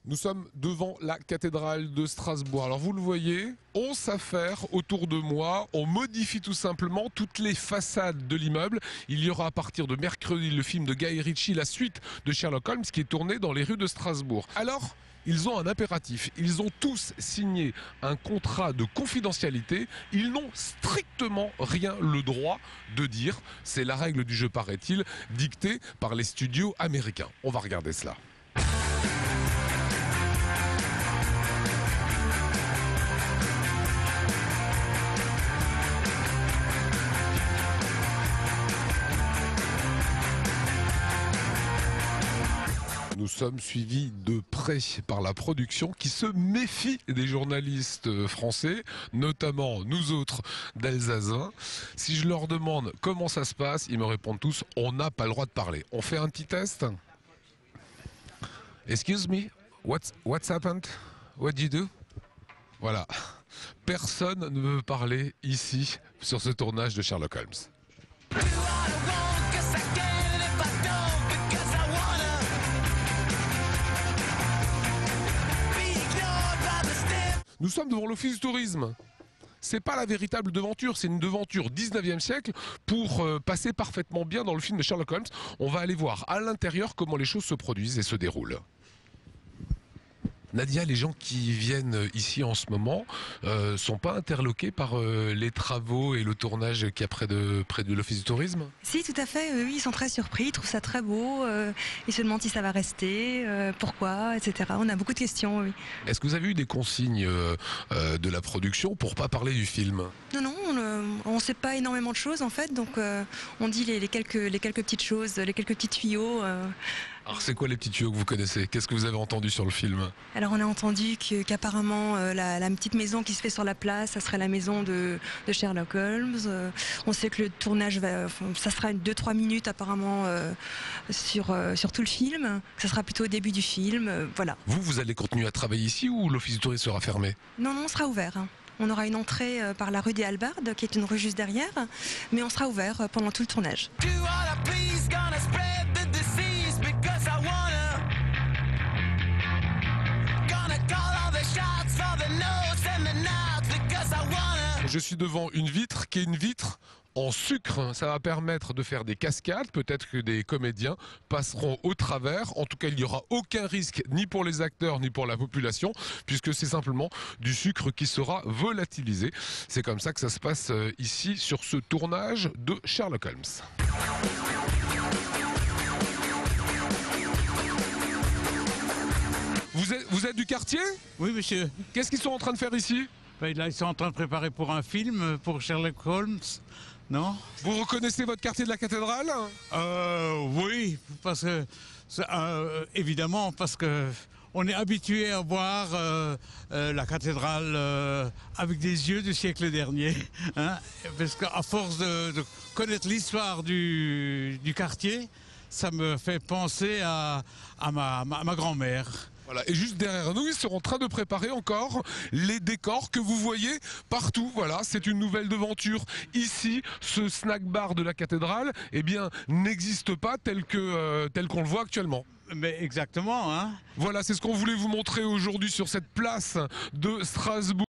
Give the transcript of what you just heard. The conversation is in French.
Nous sommes devant la cathédrale de Strasbourg. Alors vous le voyez, on s'affaire autour de moi, on modifie tout simplement toutes les façades de l'immeuble. Il y aura à partir de mercredi le film de Guy Ritchie, la suite de Sherlock Holmes, qui est tourné dans les rues de Strasbourg. Alors, ils ont un impératif, ils ont tous signé un contrat de confidentialité, ils n'ont strictement rien le droit de dire. C'est la règle du jeu, paraît-il, dictée par les studios américains. On va regarder cela. Nous sommes suivis de près par la production qui se méfie des journalistes français, notamment nous autres d'Alsazin. Si je leur demande comment ça se passe, ils me répondent tous « on n'a pas le droit de parler ». On fait un petit test. Excuse me, what's happened? What did you do? Voilà. Personne ne veut parler ici sur ce tournage de Sherlock Holmes. Nous sommes devant l'Office du tourisme. C'est pas la véritable devanture, c'est une devanture 19e siècle pour passer parfaitement bien dans le film de Sherlock Holmes. On va aller voir à l'intérieur comment les choses se produisent et se déroulent. Nadia, les gens qui viennent ici en ce moment sont pas interloqués par les travaux et le tournage qui est près de l'Office du tourisme? Si, tout à fait, oui, ils sont très surpris, ils trouvent ça très beau, ils se demandent si ça va rester, pourquoi, etc. On a beaucoup de questions, oui. Est-ce que vous avez eu des consignes de la production pour pas parler du film? Non, on ne sait pas énormément de choses en fait, donc on dit les quelques petites choses, les quelques petits tuyaux. Alors c'est quoi les petits tuyaux que vous connaissez? Qu'est-ce que vous avez entendu sur le film? Alors on a entendu qu'apparemment la petite maison qui se fait sur la place, ça serait la maison de Sherlock Holmes. On sait que le tournage ça sera 2-3 minutes apparemment sur tout le film. Ça sera plutôt au début du film, voilà. Vous allez continuer à travailler ici ou l'Office du tourisme sera fermé? Non, on sera ouvert. On aura une entrée par la rue des Halbardes, qui est une rue juste derrière, mais on sera ouvert pendant tout le tournage. Je suis devant une vitre qui est une vitre en sucre. Ça va permettre de faire des cascades. Peut-être que des comédiens passeront au travers. En tout cas, il n'y aura aucun risque ni pour les acteurs ni pour la population, puisque c'est simplement du sucre qui sera volatilisé. C'est comme ça que ça se passe ici sur ce tournage de Sherlock Holmes. Vous êtes du quartier? Oui, monsieur. Qu'est-ce qu'ils sont en train de faire ici? Là, ils sont en train de préparer pour un film, pour Sherlock Holmes, non? Vous reconnaissez votre quartier de la cathédrale? Oui, parce que, évidemment, parce que on est habitué à voir la cathédrale avec des yeux du siècle dernier. Hein, parce qu'à force de connaître l'histoire du quartier, ça me fait penser à ma grand-mère. Voilà, et juste derrière nous, ils seront en train de préparer encore les décors que vous voyez partout. Voilà, c'est une nouvelle devanture. Ici, ce snack bar de la cathédrale, eh bien, n'existe pas tel qu'on le voit actuellement. Mais exactement, hein. Voilà, c'est ce qu'on voulait vous montrer aujourd'hui sur cette place de Strasbourg.